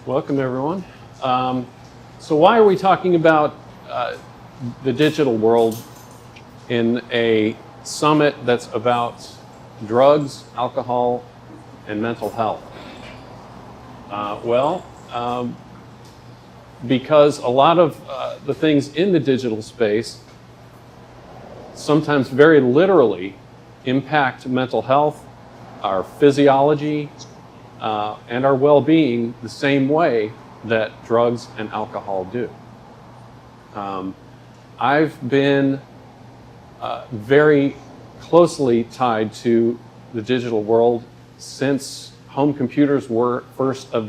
Welcome, everyone. So why are we talking about the digital world in a summit that's about drugs, alcohol, and mental health? Because a lot of the things in the digital space sometimes very literally impact mental health, our physiology, and our well-being the same way that drugs and alcohol do. I've been very closely tied to the digital world since home computers were first a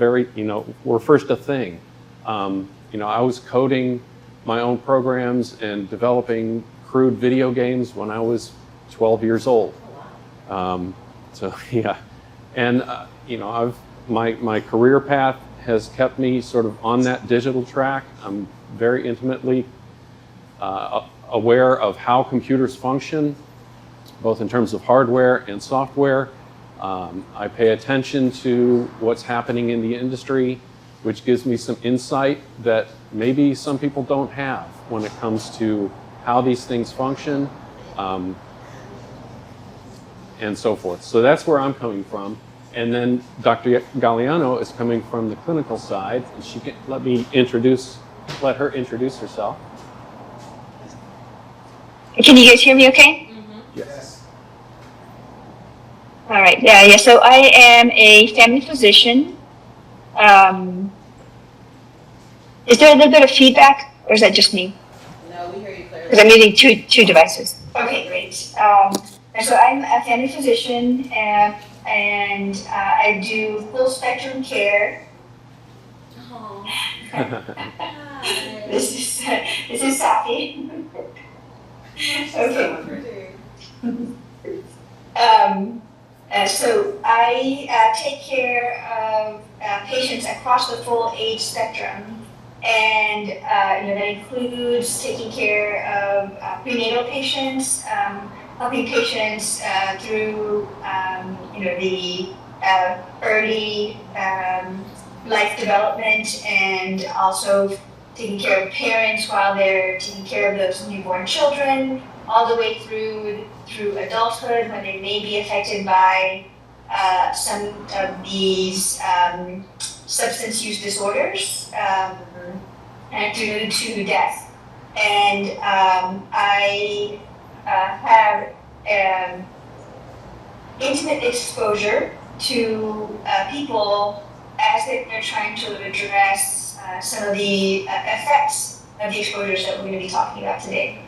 thing. I was coding my own programs and developing crude video games when I was 12 years old. My career path has kept me sort of on that digital track. I'm very intimately aware of how computers function, both in terms of hardware and software. I pay attention to what's happening in the industry, which gives me some insight that maybe some people don't have when it comes to how these things function, and so forth. So that's where I'm coming from. And then Dr. Galliano is coming from the clinical side, and she can let her introduce herself. Can you guys hear me okay? Mm-hmm. Yes. All right, yeah, so I am a family physician. Is there a little bit of feedback, or is that just me? No, we hear you clearly. Because I'm using two devices. Okay, great. And so I'm a family physician, and I do full spectrum care. Oh. This is Safi. Okay. So I take care of patients across the full age spectrum, and that includes taking care of prenatal patients, helping patients through the early life development, and also taking care of parents while they're taking care of those newborn children, all the way through adulthood when they may be affected by some of these substance use disorders, and through to death. And I have intimate exposure to people as they're trying to address some of the effects of the exposures that we're going to be talking about today.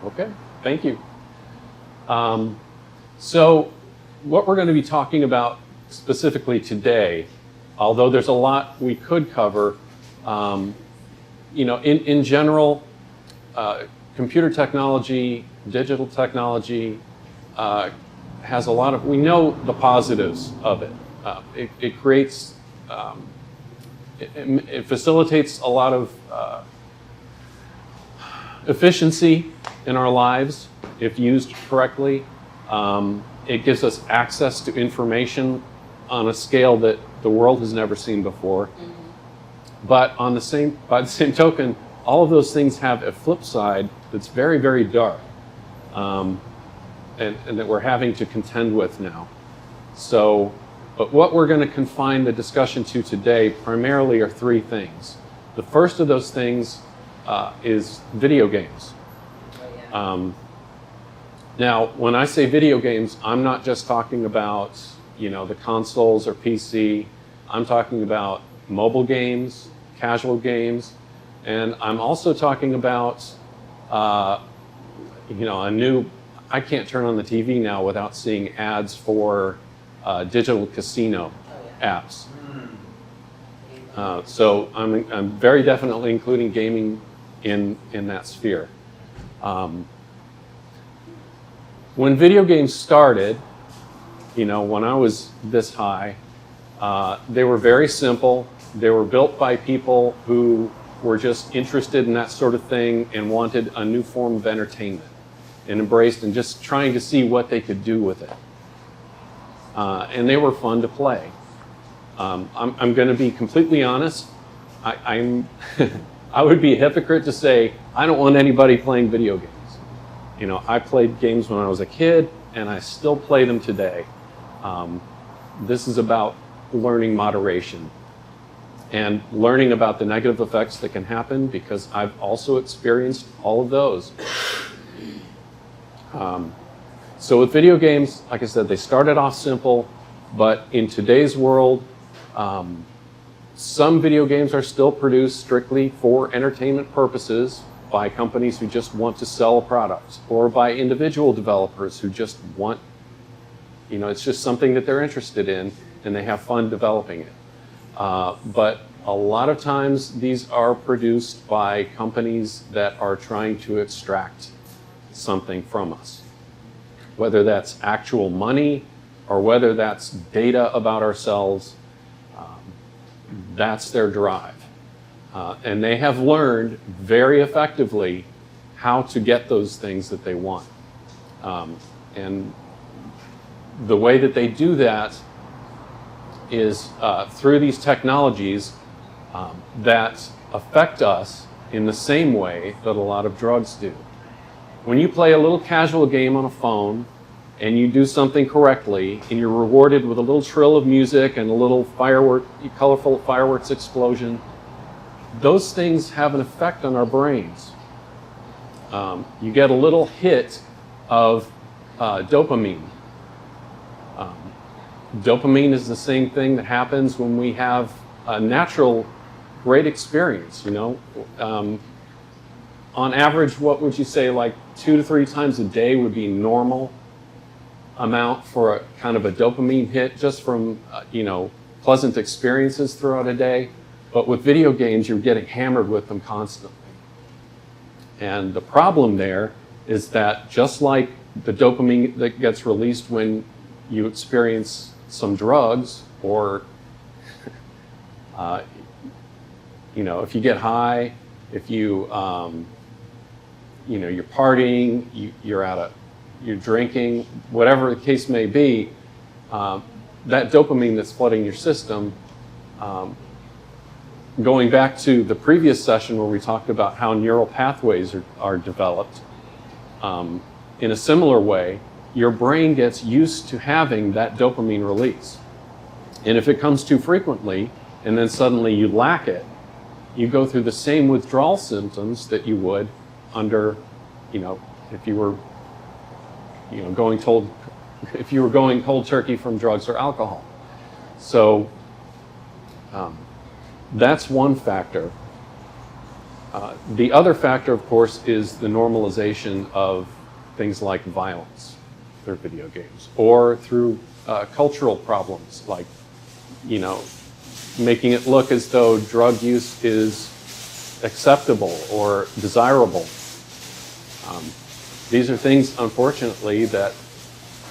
Okay, thank you. So what we're going to be talking about specifically today, although there's a lot we could cover, in general, computer technology, digital technology has a lot of, we know the positives of it. It creates, it facilitates a lot of efficiency in our lives if used correctly. It gives us access to information on a scale that the world has never seen before. Mm-hmm. But by the same token, all of those things have a flip side that's very, very dark, and that we're having to contend with now. So, but what we're going to confine the discussion to today primarily are three things. The first of those things is video games. Now, when I say video games, I'm not just talking about, the consoles or PC. I'm talking about mobile games, casual games, and I'm also talking about, I can't turn on the TV now without seeing ads for digital casino apps. So I'm very definitely including gaming in that sphere. When video games started, when I was this high, they were very simple. They were built by people who were just interested in that sort of thing and wanted a new form of entertainment and embraced and just trying to see what they could do with it. And they were fun to play. I'm going to be completely honest. I'm I would be a hypocrite to say I don't want anybody playing video games. You know, I played games when I was a kid, and I still play them today. This is about learning moderation and learning about the negative effects that can happen, because I've also experienced all of those. So with video games, like I said, they started off simple, but in today's world, some video games are still produced strictly for entertainment purposes by companies who just want to sell a product, or by individual developers who just want, you know, it's just something that they're interested in and they have fun developing it. But a lot of times these are produced by companies that are trying to extract something from us, whether that's actual money or whether that's data about ourselves. That's their drive. And they have learned very effectively how to get those things that they want. And the way that they do that is through these technologies that affect us in the same way that a lot of drugs do. When you play a little casual game on a phone and you do something correctly and you're rewarded with a little trill of music and a little colorful fireworks explosion, those things have an effect on our brains. You get a little hit of dopamine. Dopamine is the same thing that happens when we have a natural great experience, you know. On average, what would you say, like 2 to 3 times a day would be normal amount for a kind of a dopamine hit just from, you know, pleasant experiences throughout a day. But with video games, you're getting hammered with them constantly. And the problem there is that just like the dopamine that gets released when you experience some drugs, or you know, if you get high, if you you know, you're partying, you're drinking, whatever the case may be, that dopamine that's flooding your system. Going back to the previous session where we talked about how neural pathways are developed, in a similar way, your brain gets used to having that dopamine release. And if it comes too frequently, and then suddenly you lack it, you go through the same withdrawal symptoms that you would under, you know, if you were, you know, going cold turkey from drugs or alcohol. So that's one factor. The other factor, of course, is the normalization of things like violence through video games, or through cultural problems like, you know, making it look as though drug use is acceptable or desirable. These are things, unfortunately, that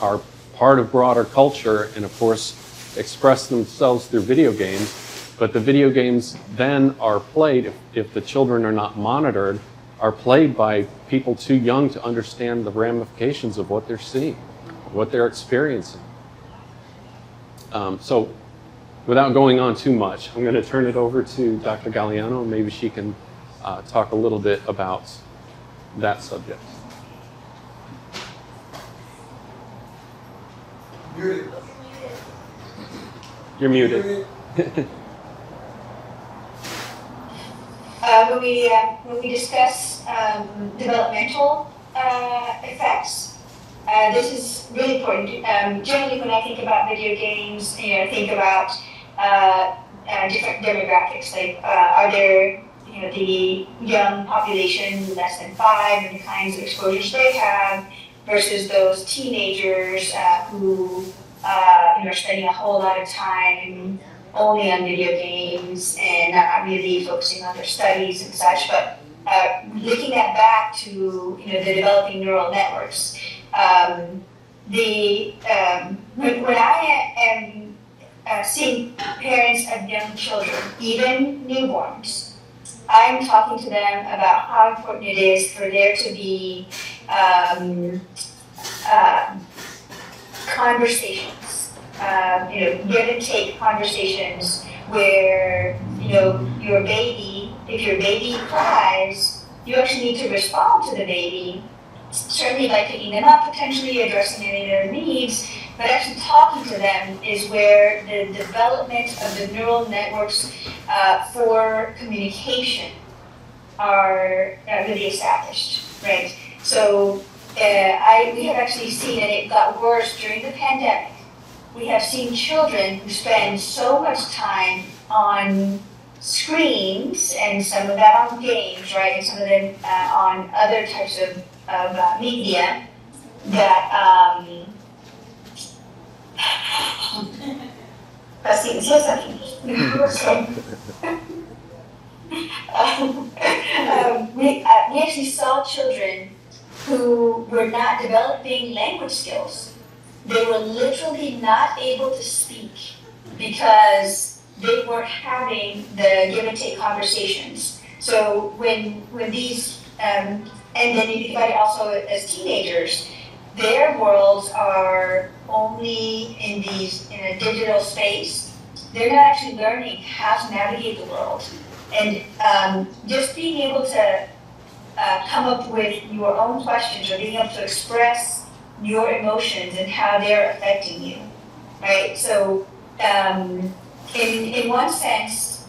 are part of broader culture and, of course, express themselves through video games. But the video games then are played, if the children are not monitored, are played by people too young to understand the ramifications of what they're seeing, what they're experiencing. So without going on too much, I'm going to turn it over to Dr. Galliano, and maybe she can talk a little bit about that subject. Muted. You're muted. When we discuss developmental effects, this is really important. Generally, when I think about video games, you know, I think about different demographics. Like, are there, you know, the young population less than 5 and the kinds of exposures they have, versus those teenagers who you know, are spending a whole lot of time only on video games and not really focusing on their studies and such. But linking that back to, you know, the developing neural networks, when I am seeing parents of young children, even newborns, I'm talking to them about how important it is for there to be conversations give and take conversations where, your baby, if your baby cries, you actually need to respond to the baby, certainly by picking them up, potentially addressing any of their needs, but actually talking to them is where the development of the neural networks for communication are really established, right? So we have actually seen, and it got worse during the pandemic, we have seen children who spend so much time on screens, and some of that on games, right, and some of them on other types of media, that Stephen says something. We actually saw children who were not developing language skills. They were literally not able to speak because they weren't having the give and take conversations. So when these, and then you think about it also as teenagers, their worlds are only in a digital space. They're not actually learning how to navigate the world. And just being able to come up with your own questions, or being able to express your emotions and how they're affecting you, right? So in one sense,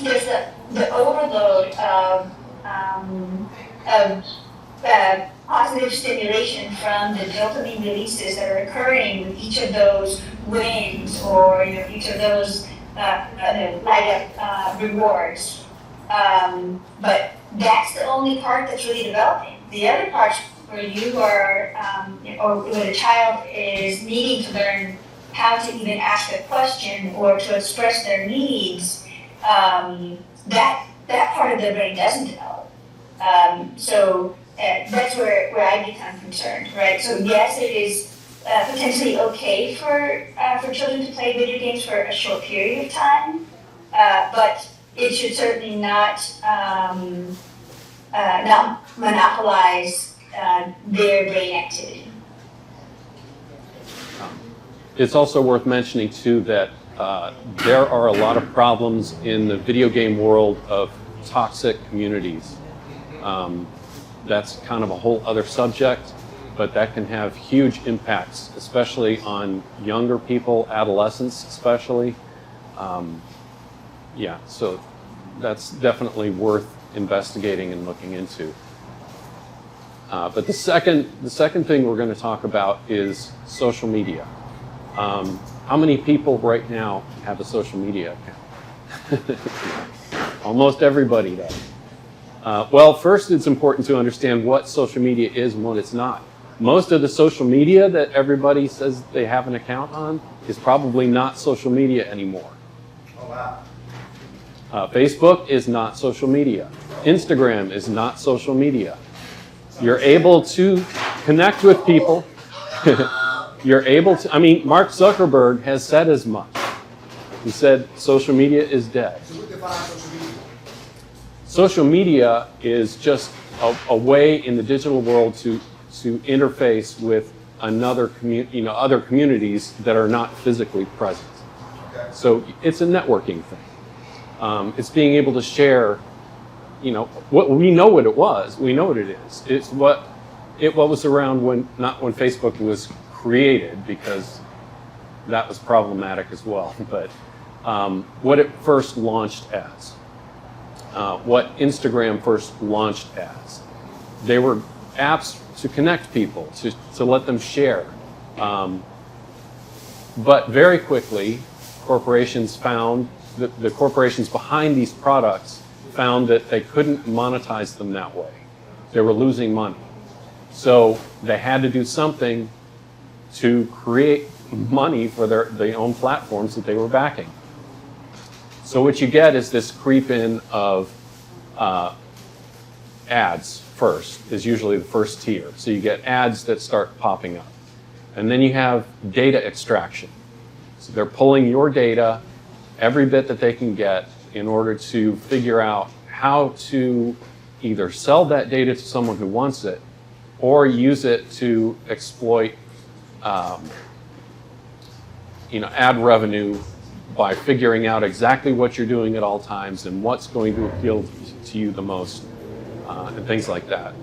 there's the overload of positive stimulation from the dopamine releases that are occurring with each of those wins, or each of those rewards. But that's the only part that's really developing. The other parts where you are, or where the child is needing to learn how to even ask a question or to express their needs, that part of the brain doesn't develop. So that's where I become concerned, right? So yes, it is potentially okay for children to play video games for a short period of time, but it should certainly not monopolize their brain activity. It's also worth mentioning too that there are a lot of problems in the video game world of toxic communities. That's kind of a whole other subject, but that can have huge impacts, especially on younger people, adolescents especially. So that's definitely worth investigating and looking into. But the second thing we're going to talk about is social media. How many people right now have a social media account? Almost everybody does. Well, first it's important to understand what social media is and what it's not. Most of the social media that everybody says they have an account on is probably not social media anymore. Oh, wow. Facebook is not social media. Instagram is not social media. You're able to connect with people. You're able to, Mark Zuckerberg has said as much. He said social media is dead. So what defines social media? Social media is just a way in the digital world to interface with other communities that are not physically present. Okay. So it's a networking thing. It's being able to share, what we know what it was. We know what it is. It's what was around not when Facebook was created, because that was problematic as well. But what it first launched as, what Instagram first launched as, they were apps to connect people, to let them share. But very quickly, corporations found that the corporations behind these products found that they couldn't monetize them that way. They were losing money. So they had to do something to create money for their own platforms that they were backing. So what you get is this creep in of ads first, is usually the first tier. So you get ads that start popping up. And then you have data extraction. So they're pulling your data, every bit that they can get, in order to figure out how to either sell that data to someone who wants it, or use it to exploit ad revenue by figuring out exactly what you're doing at all times and what's going to appeal to you the most, and things like that.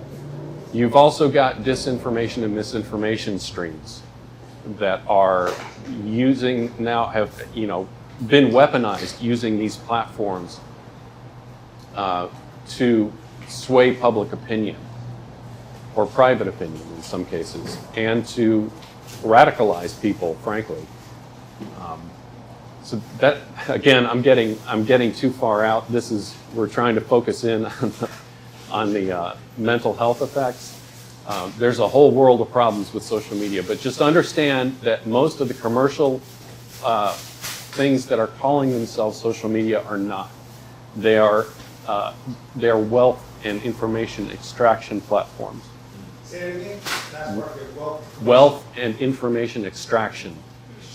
You've also got disinformation and misinformation streams that are have been weaponized using these platforms to sway public opinion or private opinion in some cases, and to radicalize people, frankly. So that, again, I'm getting too far out. We're trying to focus in on the mental health effects. There's a whole world of problems with social media, but just understand that most of the commercial things that are calling themselves social media are not. They are wealth and information extraction platforms. Say it again. That's part of it. Wealth and information extraction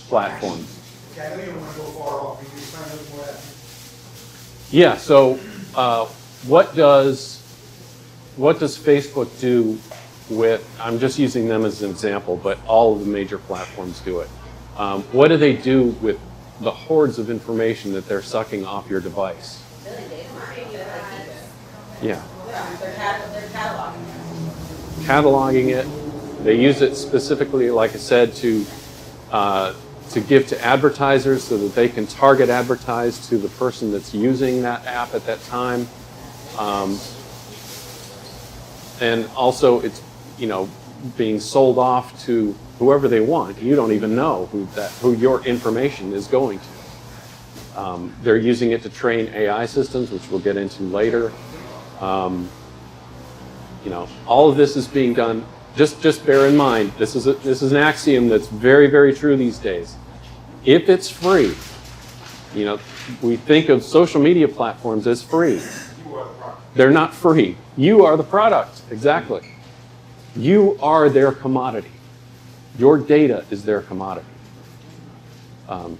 platforms. Okay, I know you don't want to go far off. Can you explain a little more of that? Yeah. So, what does Facebook do with? I'm just using them as an example, but all of the major platforms do it. What do they do with the hordes of information that they're sucking off your device? Yeah. They're cataloging. Cataloging it. They use it specifically, like I said, to give to advertisers so that they can target advertise to the person that's using that app at that time. And also it's, being sold off to whoever they want. You don't even know who your information is going to. They're using it to train AI systems, which we'll get into later. All of this is being done. Just bear in mind, this is an axiom that's very, very true these days. If it's free, we think of social media platforms as free. You are the product. They're not free. You are the product. Exactly. You are their commodity. Your data is their commodity. So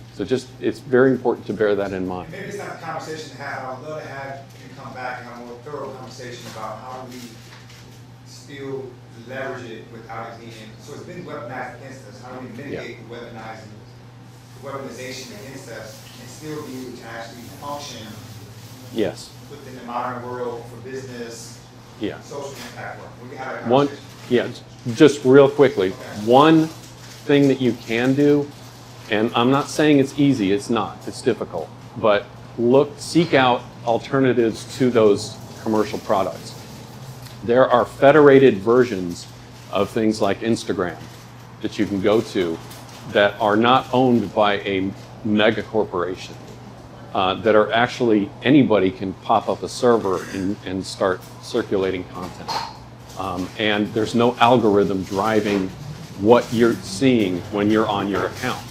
it's very important to bear that in mind. Maybe it's not a conversation to have. I would love to have you come back and have a more thorough conversation about how do we still leverage it without it being, so it's been weaponized against us. How do we mitigate the weaponization against us and still be able to actually function Yes. within the modern world for business, Yeah. social impact work? We can have a One, conversation. just real quickly, Okay. one thing that you can do, and I'm not saying it's easy, it's not, it's difficult, but seek out alternatives to those commercial products. There are federated versions of things like Instagram that you can go to that are not owned by a mega corporation, that are actually, anybody can pop up a server and start circulating content. And there's no algorithm driving what you're seeing when you're on your account.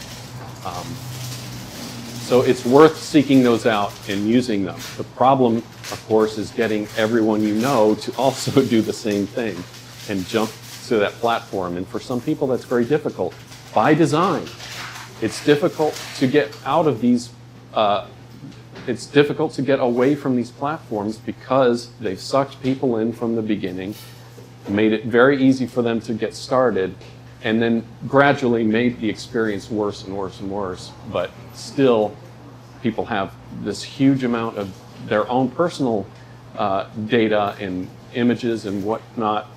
So it's worth seeking those out and using them. The problem, of course, is getting everyone you know to also do the same thing and jump to that platform. And for some people, that's very difficult. By design, it's difficult to get out of these, it's difficult to get away from these platforms because they've sucked people in from the beginning, made it very easy for them to get started, and then gradually made the experience worse and worse and worse. But still, people have this huge amount of their own personal data and images and whatnot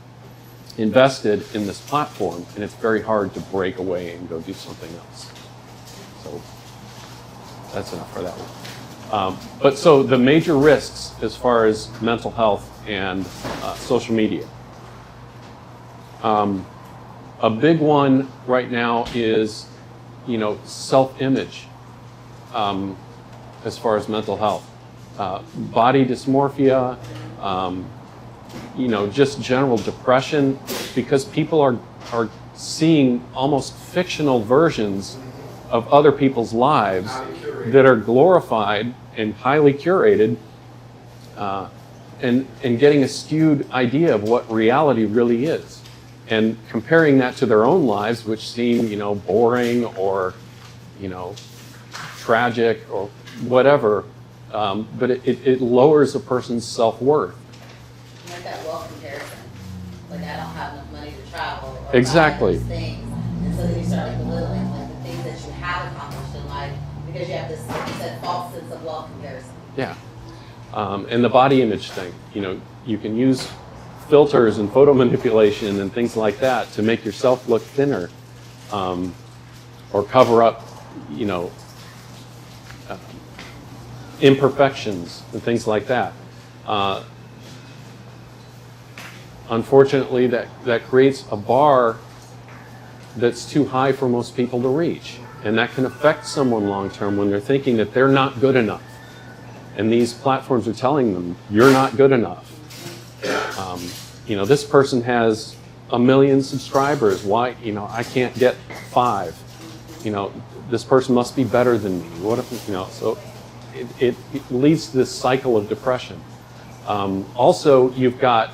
invested in this platform, and it's very hard to break away and go do something else. So that's enough for that one. But so the major risks as far as mental health and social media. A big one right now is, self-image as far as mental health. Body dysmorphia, just general depression, because people are seeing almost fictional versions of other people's lives that are glorified and highly curated, and getting a skewed idea of what reality really is, and comparing that to their own lives, which seem, boring or, tragic or whatever, but it lowers a person's self-worth. Like that wealth comparison. Like, I don't have enough money to travel. Or Exactly. buy these things. And so then you start like belittling like the things that you have accomplished because you have this, like you said, false sense of love comparison. Yeah. And the body image thing, you can use filters and photo manipulation and things like that to make yourself look thinner, or cover up, imperfections and things like that. Unfortunately, that creates a bar that's too high for most people to reach. And that can affect someone long term when they're thinking that they're not good enough. And these platforms are telling them, you're not good enough. This person has 1 million subscribers. Why, I can't get 5. This person must be better than me. What if, so it leads to this cycle of depression. Also, you've got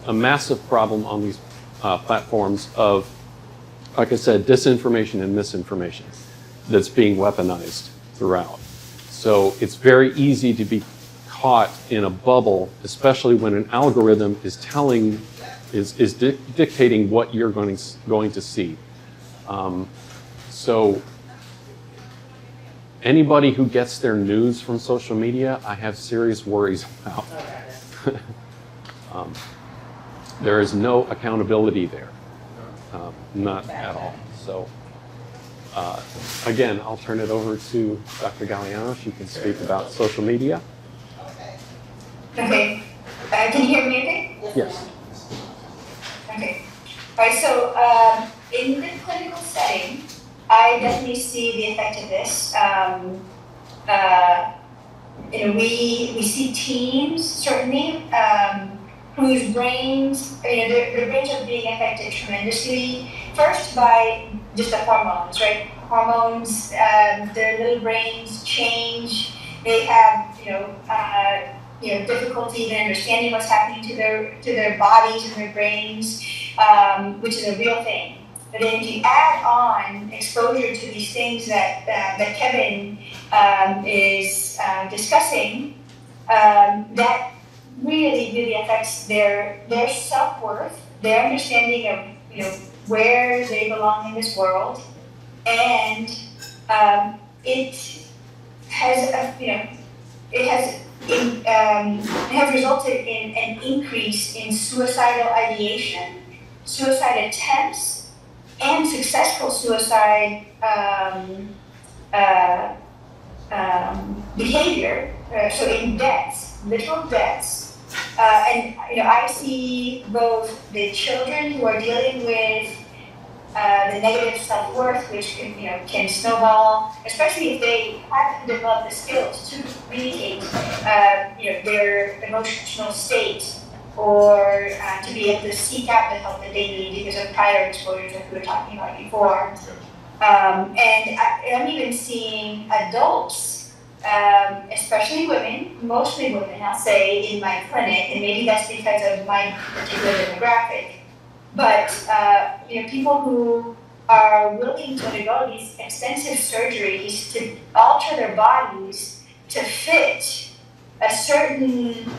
a massive problem on these platforms of, like I said, disinformation and misinformation that's being weaponized throughout. So it's very easy to be caught in a bubble, especially when an algorithm is dictating what you're going to see. So anybody who gets their news from social media, I have serious worries about. There is no accountability there, not at all. So again, I'll turn it over to Dr. Galliano. She can speak about social media. Okay. Can you hear me okay? Yes. Okay. All right, so in the clinical setting, I definitely see the effect of this. We see teens, certainly, whose brains, their brains are being affected tremendously. First by just the hormones, right? Hormones, their little brains change. They have, difficulty in understanding what's happening to their bodies and their brains, which is a real thing. But then if you add on exposure to these things that Kevin is discussing, that really, really affects their self-worth, their understanding of where they belong in this world, and it has resulted in an increase in suicidal ideation, suicide attempts, and successful suicide behavior. So in deaths, literal deaths. And I see both the children who are dealing with the negative self-worth, which can snowball, especially if they haven't developed the skills to communicate their emotional state, or to be able to seek out the help that they need because of prior exposures that we were talking about before. And I'm even seeing adults, especially women, mostly women, I'll say, in my clinic, and maybe that's because of my particular demographic. But people who are willing to undergo these extensive surgeries to alter their bodies to fit a certain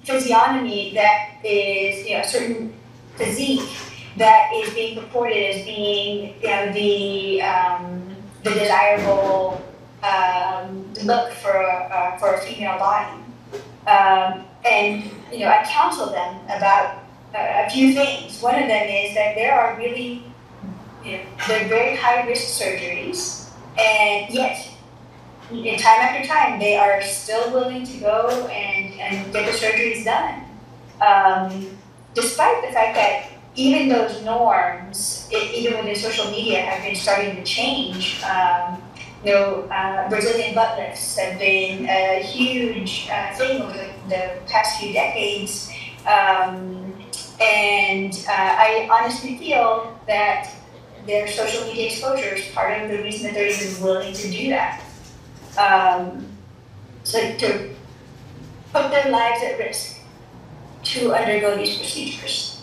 physiognomy that is, a certain physique that is being purported as being, the desirable look for a female body. And I counsel them about a few things. One of them is that there are really, they're very high risk surgeries, and yet, in time after time, they are still willing to go and get the surgeries done. Despite the fact that even those norms, even within social media, have been starting to change. Brazilian butt lifts have been a huge thing over the past few decades. And I honestly feel that their social media exposure is part of the reason that they're even willing to do that. So to put their lives at risk to undergo these procedures.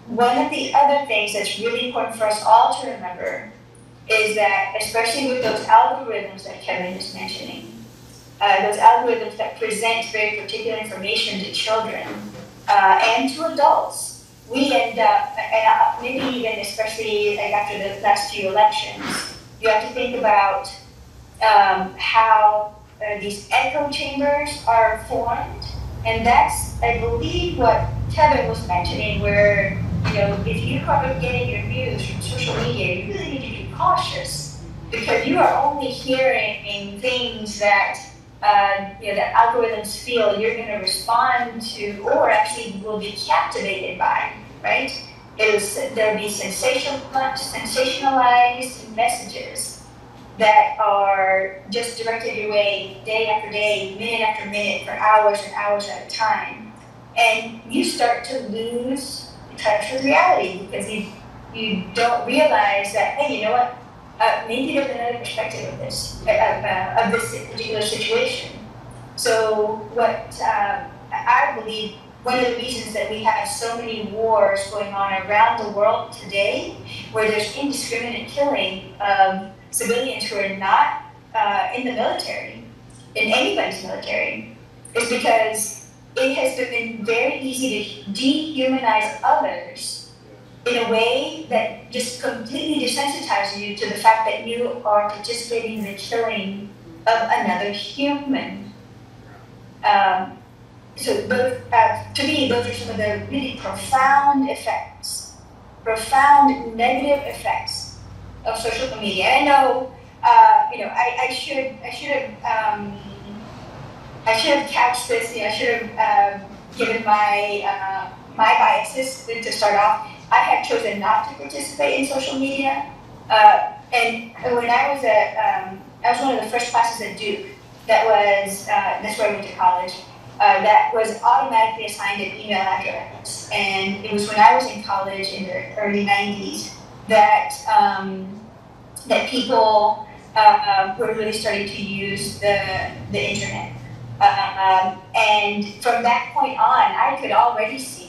One of the other things that's really important for us all to remember is that, especially with those algorithms that Kevin is mentioning, those algorithms that present very particular information to children and to adults, we end up, and about, maybe even especially like after the last few elections, you have to think about how these echo chambers are formed. And that's, I believe, what Kevin was mentioning, where, if you are getting your news from social media, you really need to be cautious, because you are only hearing things that that algorithms feel you're going to respond to, or actually will be captivated by, right? There'll be sensationalized messages that are just directed your way day after day, minute after minute, for hours and hours at a time. And you start to lose touch with reality, because you don't realize that, hey, you know what? Maybe there's another perspective of this particular situation. So what I believe, one of the reasons that we have so many wars going on around the world today, where there's indiscriminate killing of civilians who are not in the military, in anybody's military, is because it has been very easy to dehumanize others in a way that just completely desensitizes you to the fact that you are participating in the killing of another human. So those, to me, those are some of the really profound negative effects of social media. And I know, I should have couched this. I should have given my biases to start off. I had chosen not to participate in social media, and when I was I was one of the first classes at Duke. That's where I went to college. That was automatically assigned an email address, and it was when I was in college in the early '90s that that people were really starting to use the internet. And from that point on, I could already see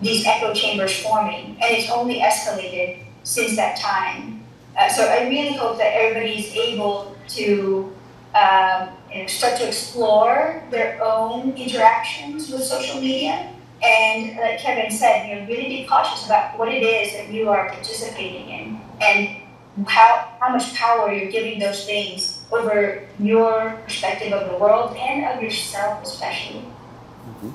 these echo chambers forming, and it's only escalated since that time. So I really hope that everybody's able to start to explore their own interactions with social media, and like Kevin said, really be cautious about what it is that you are participating in, and how much power you're giving those things over your perspective of the world and of yourself especially. Mm-hmm.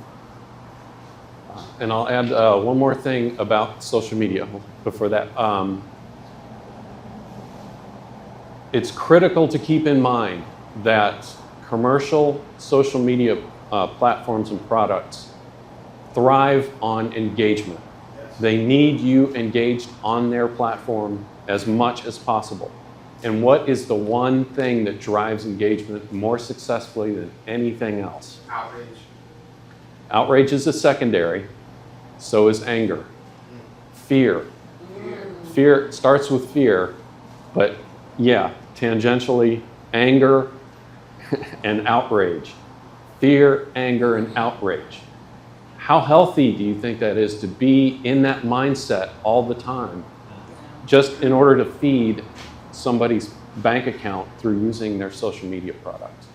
And I'll add one more thing about social media before that. It's critical to keep in mind that commercial social media platforms and products thrive on engagement. They need you engaged on their platform as much as possible. And what is the one thing that drives engagement more successfully than anything else? Outrage. Outrage is a secondary, so is anger. Fear. Fear starts with fear, but yeah, tangentially, anger and outrage. Fear, anger, and outrage. How healthy do you think that is to be in that mindset all the time, just in order to feed somebody's bank account through using their social media product?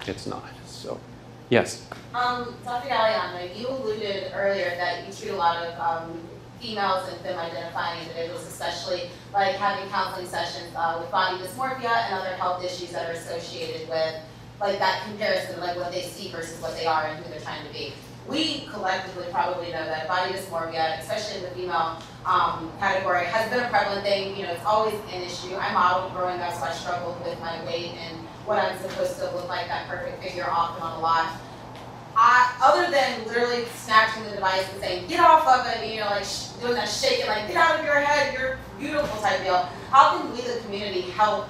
It's not. So, yes. Dr. Galliano, you alluded earlier that you treat a lot of females and femme-identifying individuals, especially like having counseling sessions with body dysmorphia and other health issues that are associated with like that comparison of like what they see versus what they are and who they're trying to be. We collectively probably know that body dysmorphia, especially in the female category, has been a prevalent thing. It's always an issue. I modeled growing up, so I struggled with my weight and what I'm supposed to look like, that perfect figure often on a lot. Other than literally snatching the device and saying, get off of it, like doing that shaking, like get out of your head, you're beautiful type deal. How can we, the community, help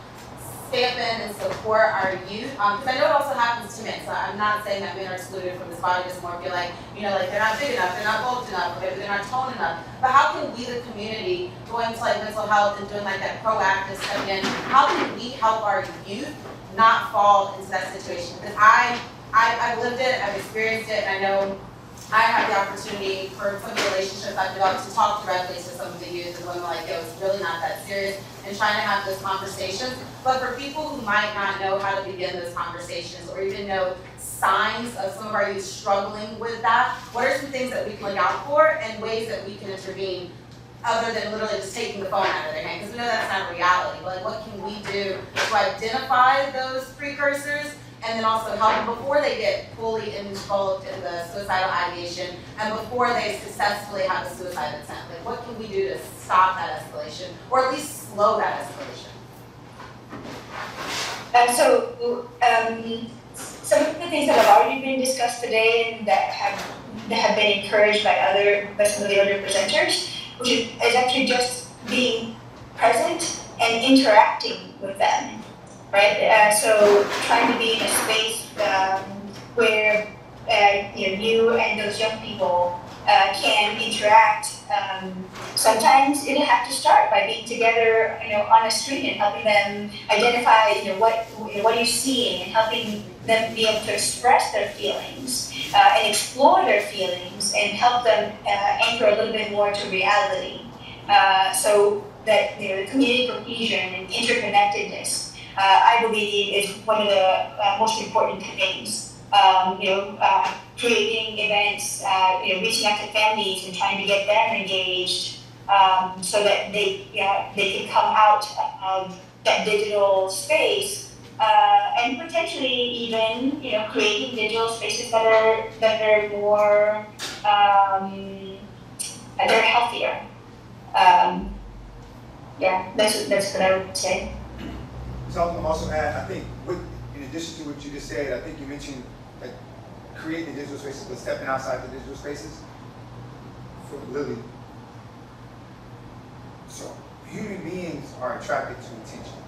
stamp in and support our youth? Because I know it also happens to men, so I'm not saying that men are excluded from this body dysmorphia, like they're not big enough, they're not bulked enough, they're not toned enough. But how can we, the community, going to like mental health and doing like that proactive step in, how can we help our youth not fall into that situation? Because I've lived it, I've experienced it, and I know I have the opportunity for some of the relationships I've developed to talk directly to some of the youth and women like, it's really not that serious, and trying to have those conversations. But for people who might not know how to begin those conversations or even know signs of some of our youth struggling with that, what are some things that we can look out for and ways that we can intervene other than literally just taking the phone out of their hand, because we know that's not reality. But like, what can we do to identify those precursors, and then also help them before they get fully involved in the suicidal ideation and before they successfully have a suicide attempt? Like, what can we do to stop that escalation, or at least slow that escalation? Some of the things that have already been discussed today and that have been encouraged by some of the other presenters, which is actually just being present and interacting with them, right? So trying to be in a space where you and those young people can interact. Sometimes it'll have to start by being together, on a street and helping them identify, what are you seeing, and helping them be able to express their feelings and explore their feelings and help them anchor a little bit more to reality. So that the community cohesion and interconnectedness, I believe, is one of the most important things. Creating events, reaching out to families and trying to get them engaged, so that they can come out of that digital space, and potentially even creating digital spaces that are more they're healthier. That's what I would say. So I'm also add, I think, in addition to what you just said, I think you mentioned like creating the digital spaces, but stepping outside the digital spaces for Lily. So human beings are attracted to attention.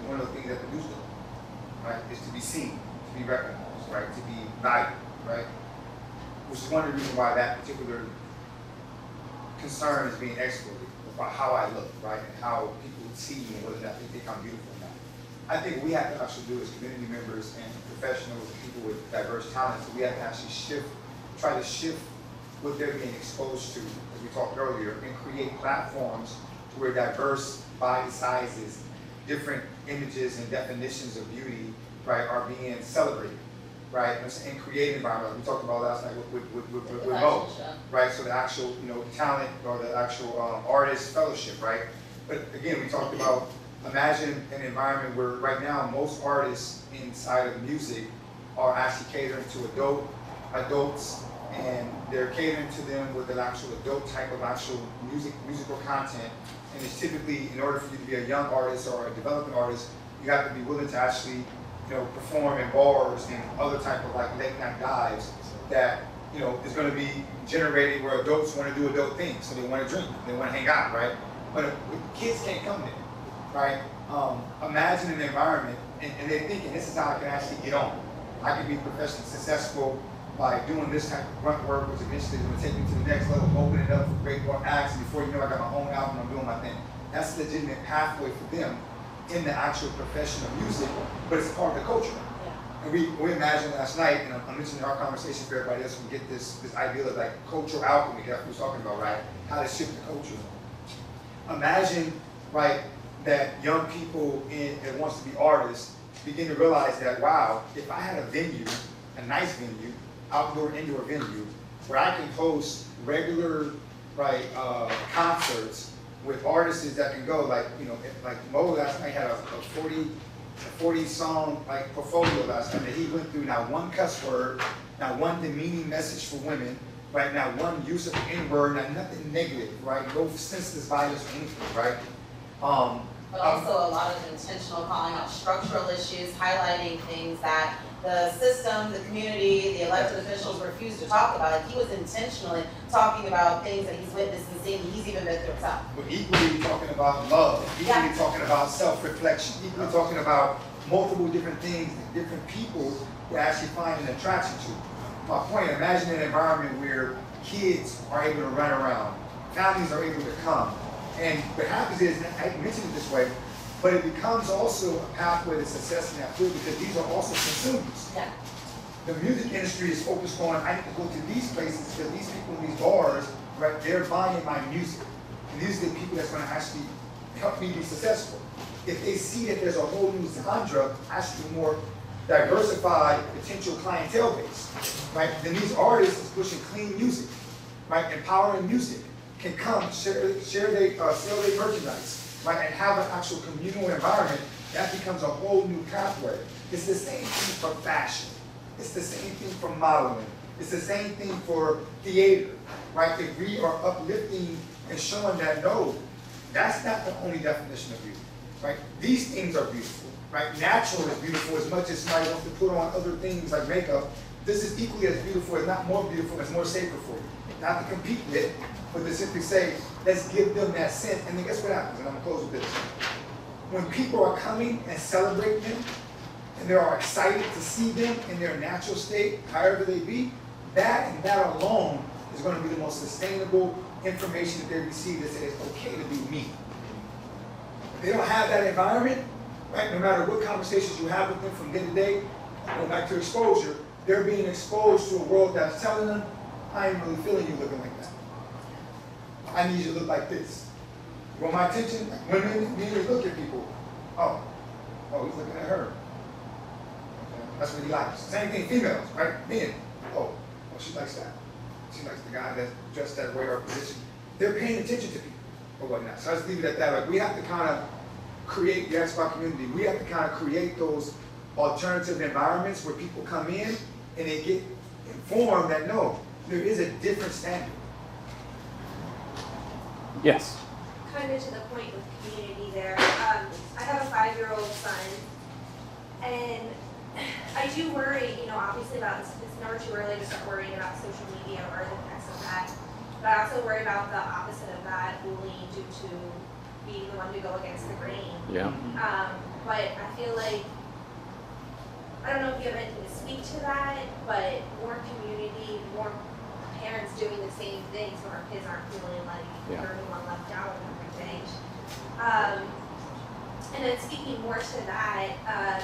One of the things that the news do, right, is to be seen, to be recognized, right, to be valued, right? Which is one of the reasons why that particular concern is being exploited, about how I look, right, and how people see me and whether or not they think I'm beautiful or not. I think we have to actually do as community members and professionals and people with diverse talents, we have to actually try to shift what they're being exposed to, as we talked earlier, and create platforms to where diverse body sizes, different images and definitions of beauty, right, are being celebrated, right, and create environments. We talked about last night with Mo, right, so the actual, talent or the actual artist fellowship, right? But again, we talked about, imagine an environment where right now most artists inside of music are actually catering to adults, and they're catering to them with an actual adult type of actual musical content. And it's typically, in order for you to be a young artist or a developing artist, you have to be willing to actually, perform in bars and other type of like late night dives that, is going to be generating where adults want to do adult things. So they want to drink, they want to hang out, right? But kids can't come there, right? Imagine an environment, and they're thinking, this is how I can actually get on. I can be professionally successful by doing this type of grunt work, which eventually is going to take me to the next level, opening it up for great more acts, and before you know, I got my own album, I'm doing my thing. That's a legitimate pathway for them in the actual profession of music, but it's part of the culture. And we imagined last night, and I'm mentioning our conversation for everybody else, we get this idea of like cultural alchemy that we were talking about, right? How to shift the culture. Imagine, right, that young people that wants to be artists begin to realize that, wow, if I had a venue, a nice venue, outdoor, indoor venue, where I can host regular, right, concerts with artists that can go, like, like Mo last night had a 40 song like portfolio last night that he went through, not one cuss word, not one demeaning message for women, right, not one use of the N-word, not nothing negative, right, no senseless violence or anything, right? But also a lot of intentional calling out structural issues, highlighting things that the system, the community, the elected officials refuse to talk about. Like, he was intentionally talking about things that he's witnessed and seen, he's even been through himself. But equally talking about love, equally talking about self-reflection, equally talking about multiple different things that different people will actually find an attraction to. My point, imagine an environment where kids are able to run around, families are able to come, and what happens is, I mentioned it this way, but it becomes also a pathway to success in that field because these are also consumers. Yeah. The music industry is focused on, I need to go to these places because these people in these bars, right, they're buying my music. And these are the people that's going to actually help me be successful. If they see that there's a whole new genre, actually more diversified potential clientele base, right, then these artists is pushing clean music, right, empowering music, can come, share their, sell their merchandise, right, and have an actual communal environment, that becomes a whole new pathway. It's the same thing for fashion. It's the same thing for modeling. It's the same thing for theater, right? If we are uplifting and showing that, no, that's not the only definition of beauty, right? These things are beautiful, right? Natural is beautiful as much as somebody wants to put on other things like makeup. This is equally as beautiful, if not more beautiful, it's more safer for you. Not to compete with, but to simply say, let's give them that sense. And then guess what happens? And I'm gonna close with this. When people are coming and celebrating them, and they are excited to see them in their natural state, however they be, that and that alone is going to be the most sustainable information that they receive that says it's okay to be me. If they don't have that environment, right, no matter what conversations you have with them from day to day, going back to exposure, they're being exposed to a world that's telling them, I ain't really feeling you looking like that. I need you to look like this. You want my attention? Women need to look at people. Oh, he's looking at her. That's what he likes. Same thing, females, right? Men. Oh, she likes that. She likes the guy that's dressed that way or position. They're paying attention to people or whatnot. So let's leave it at that. Like, we have to kind of create the Xbox community. We have to kind of create those alternative environments where people come in and they get informed that no, there is a different standard. Yes. Kind of to the point with community there. I have a 5-year-old son, and I do worry, obviously about it's never too early to start worrying about social media or the effects of that. But I also worry about the opposite of that, bullying due to being the one to go against the grain. Yeah. But I feel like, I don't know if you have anything to speak to that, but more community, more parents doing the same thing so our kids aren't feeling like they're the one left out and everything. And then speaking more to that,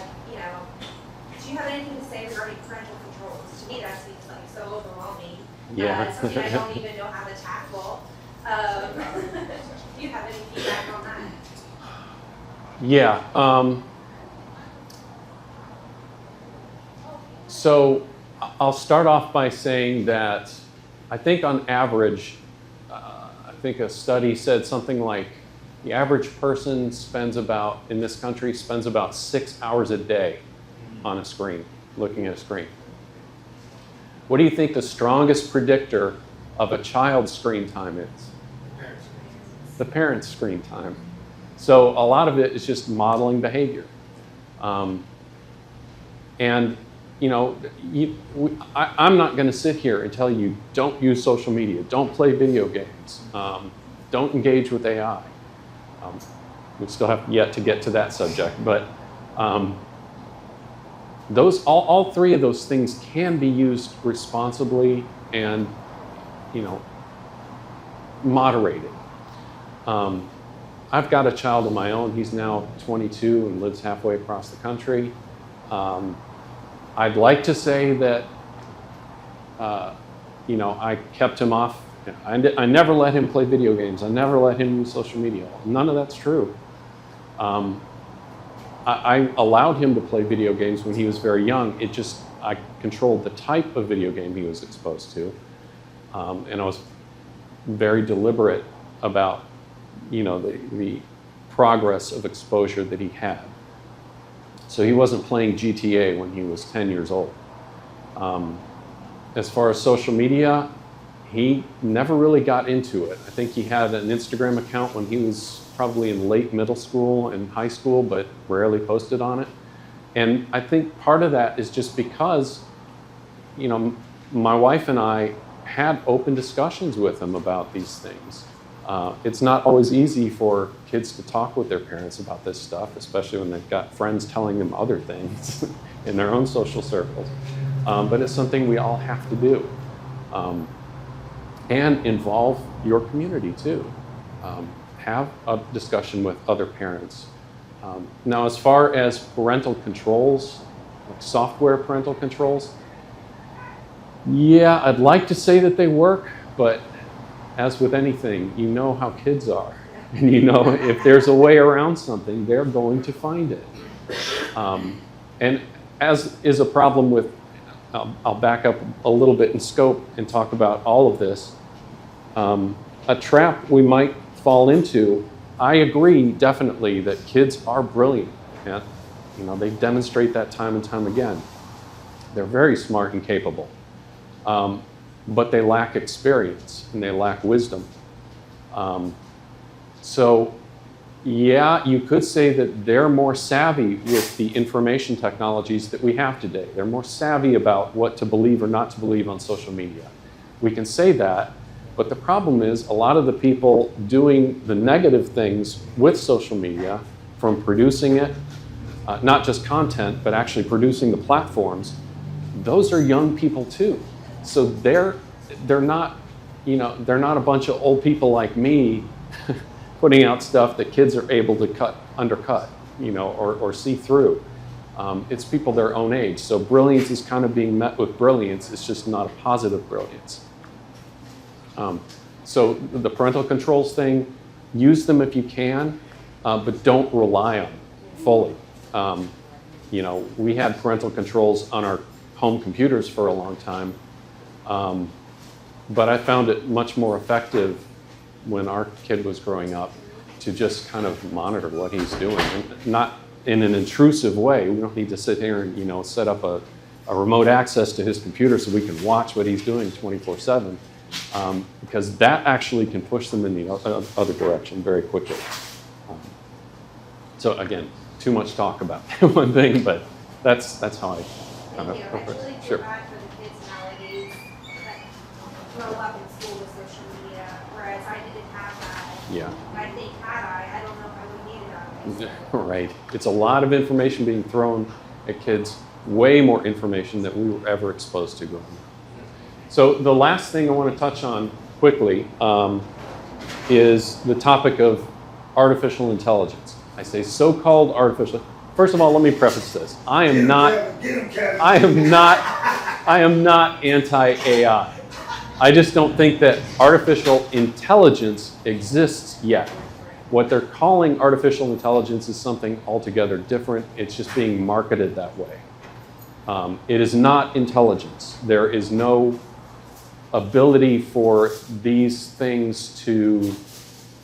do you have anything to say regarding parental controls? To me, that seems like so overwhelming. Yeah. Something I don't even know how to tackle. Do you have any feedback on that? Yeah. So I'll start off by saying that I think on average, I think a study said something like the average person in this country spends about 6 hours a day on a screen, looking at a screen. What do you think the strongest predictor of a child's screen time is? The parent's screen time. So a lot of it is just modeling behavior. I'm not going to sit here and tell you don't use social media, don't play video games, don't engage with AI. We still have yet to get to that subject, but all three of those things can be used responsibly and, moderated. I've got a child of my own. He's now 22 and lives halfway across the country. I'd like to say that, I kept him off. I never let him play video games. I never let him use social media. None of that's true. I allowed him to play video games when he was very young. I controlled the type of video game he was exposed to. And I was very deliberate about, the progress of exposure that he had. So he wasn't playing GTA when he was 10 years old. As far as social media, he never really got into it. I think he had an Instagram account when he was probably in late middle school and high school, but rarely posted on it. And I think part of that is just because, my wife and I had open discussions with him about these things. It's not always easy for kids to talk with their parents about this stuff, especially when they've got friends telling them other things in their own social circles. But it's something we all have to do. And involve your community too. Have a discussion with other parents. Now, as far as parental controls, like software parental controls, yeah, I'd like to say that they work, but as with anything, you know how kids are. And if there's a way around something, they're going to find it. And as is a problem with, I'll back up a little bit in scope and talk about all of this. a trap we might fall into. I agree definitely that kids are brilliant. Yeah? You know, they demonstrate that time and time again. They're very smart and capable, but they lack experience and they lack wisdom. So yeah, you could say that they're more savvy with the information technologies that we have today. They're more savvy about what to believe or not to believe on social media. We can say that, but the problem is a lot of the people doing the negative things with social media, from producing it, not just content, but actually producing the platforms, those are young people too. So they're not, you know, they're not a bunch of old people like me putting out stuff that kids are able to undercut, you know, or see through. It's people their own age. So brilliance is kind of being met with brilliance. It's just not a positive brilliance. So the parental controls thing, use them if you can, but don't rely on them fully. You know, we had parental controls on our home computers for a long time, but I found it much more effective when our kid was growing up to just kind of monitor what he's doing, and not in an intrusive way. We don't need to sit here and, you know, set up a remote access to his computer so we can watch what he's doing 24/7, because that actually can push them in the other direction very quickly. So again, too much talk about one thing, but that's how I kind of Thank you. I really Sure. feel bad for the kids nowadays that grow up in school with social media, whereas I didn't have that. Yeah. I think had I don't know if I would need it out of Right. It's a lot of information being thrown at kids, way more information than we were ever exposed to growing up. So the last thing I want to touch on quickly is the topic of artificial intelligence. I say so-called artificial. First of all, let me preface this. I am not anti-AI. I just don't think that artificial intelligence exists yet. What they're calling artificial intelligence is something altogether different. It's just being marketed that way. It is not intelligence. There is no ability for these things to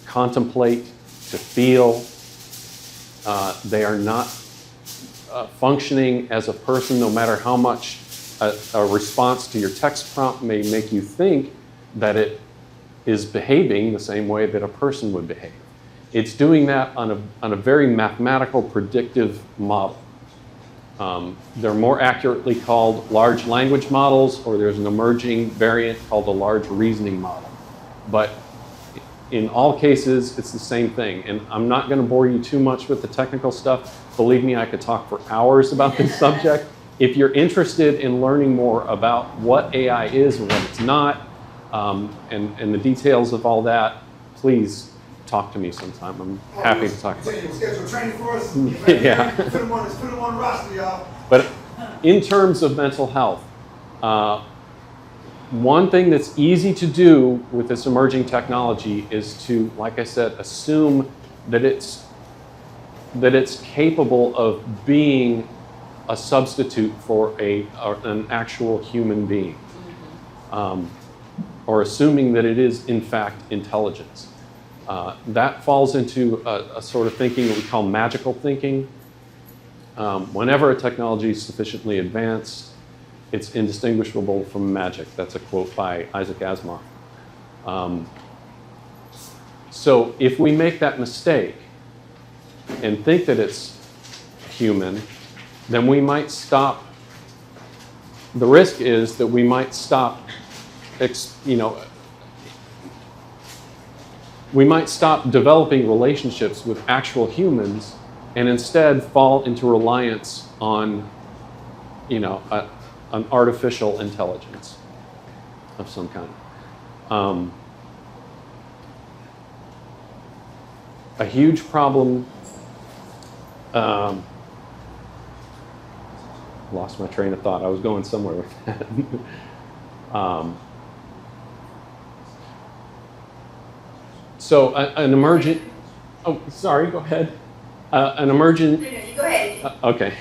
contemplate, to feel. They are not functioning as a person, no matter how much a response to your text prompt may make you think that it is behaving the same way that a person would behave. It's doing that on a very mathematical, predictive model. They're more accurately called large language models, or there's an emerging variant called a large reasoning model. But in all cases, it's the same thing. And I'm not going to bore you too much with the technical stuff. Believe me, I could talk for hours about this subject. If you're interested in learning more about what AI is and what it's not, and the details of all that, please talk to me sometime. I'm happy to talk about it. Schedule training for us. Yeah. Put them on the roster, y'all. But in terms of mental health, one thing that's easy to do with this emerging technology is to, like I said, assume that it's capable of being a substitute for an actual human being, or assuming that it is in fact intelligence. That falls into a sort of thinking that we call magical thinking. Whenever a technology is sufficiently advanced, it's indistinguishable from magic. That's a quote by Isaac Asimov. So if we make that mistake and think that it's human, then we might stop. The risk is that we might stop, we might stop developing relationships with actual humans and instead fall into reliance on, an artificial intelligence of some kind. A huge problem. Lost my train of thought. I was going somewhere with that. So an emergent. Oh, sorry. Go ahead. An emergent. No, you go ahead. Okay.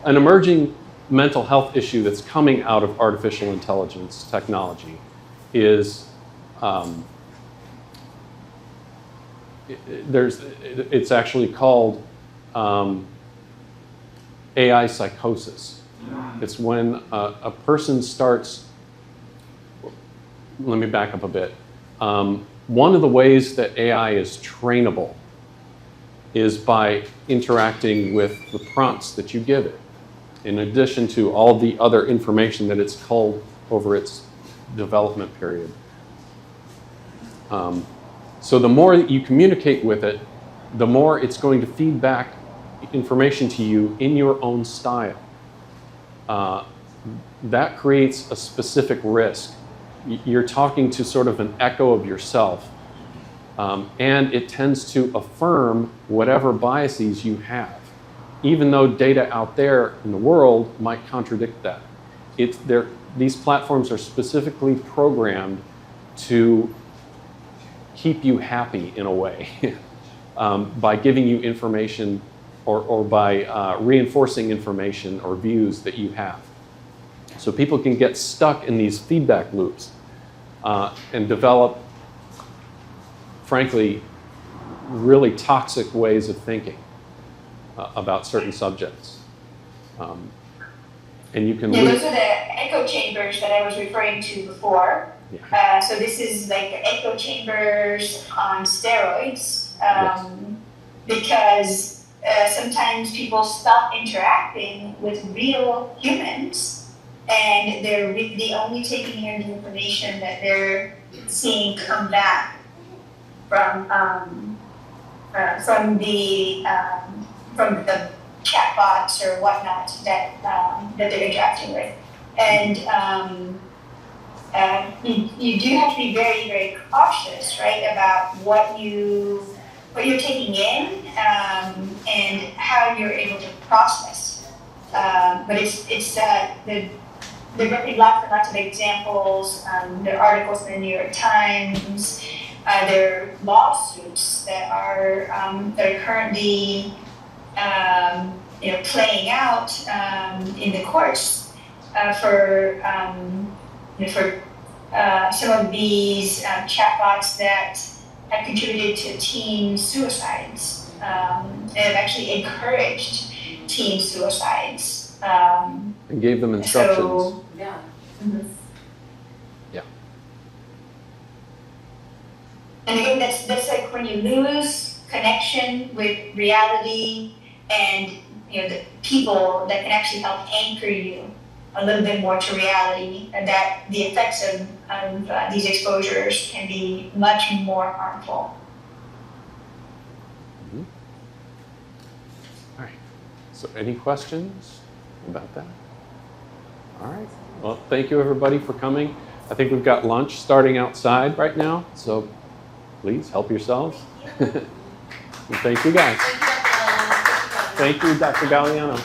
An emerging mental health issue that's coming out of artificial intelligence technology is it's actually called AI psychosis. It's when a person starts, let me back up a bit. One of the ways that AI is trainable is by interacting with the prompts that you give it, in addition to all the other information that it's culled over its development period. So the more that you communicate with it, the more it's going to feed back information to you in your own style. That creates a specific risk. You're talking to sort of an echo of yourself, and it tends to affirm whatever biases you have, even though data out there in the world might contradict that. These platforms are specifically programmed to keep you happy in a way by giving you information or by reinforcing information or views that you have. So people can get stuck in these feedback loops and develop, frankly, really toxic ways of thinking about certain subjects. And you can those are the echo chambers that I was referring to before. Yeah. So this is like the echo chambers on steroids, Yes. because sometimes people stop interacting with real humans, and they're really only taking in the information that they're seeing come back from the chatbots or whatnot that they're interacting with, and you do have to be very, very cautious, right, about what you're taking in and how you're able to process. But there are lots and lots of examples. There are articles in the New York Times. There are lawsuits that are currently playing out in the courts for some of these chatbots that have contributed to teen suicides and have actually encouraged teen suicides. And gave them instructions. So, Yeah. mhm. Yeah. And again, that's like when you lose connection with reality and the people that can actually help anchor you a little bit more to reality, and that the effects of these exposures can be much more harmful. Mm-hmm. All right. So any questions about that? All right. Well, thank you everybody for coming. I think we've got lunch starting outside right now, so please help yourselves. And thank you guys. Thank you, Dr. Galliano. Thank you, Dr. Galliano.